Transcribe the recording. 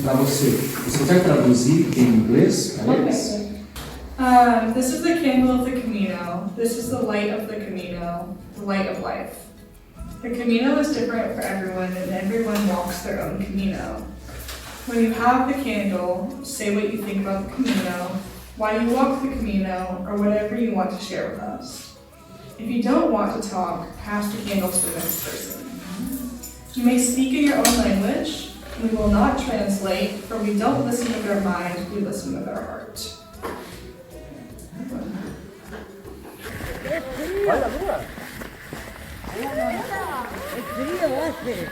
para você. Você quer traduzir em inglês para eles? This is the candle of the Camino. This is the light of the Camino, the light of life. The Camino is different for everyone, and everyone walks their own Camino. When you have the candle, say what you think about the Camino, why you walk the Camino, or whatever you want to share with us. If you don't want to talk, pass the candle to the next person. You may speak in your own language. We will not translate, for we don't listen with our mind, we listen with our heart. Es frío hace.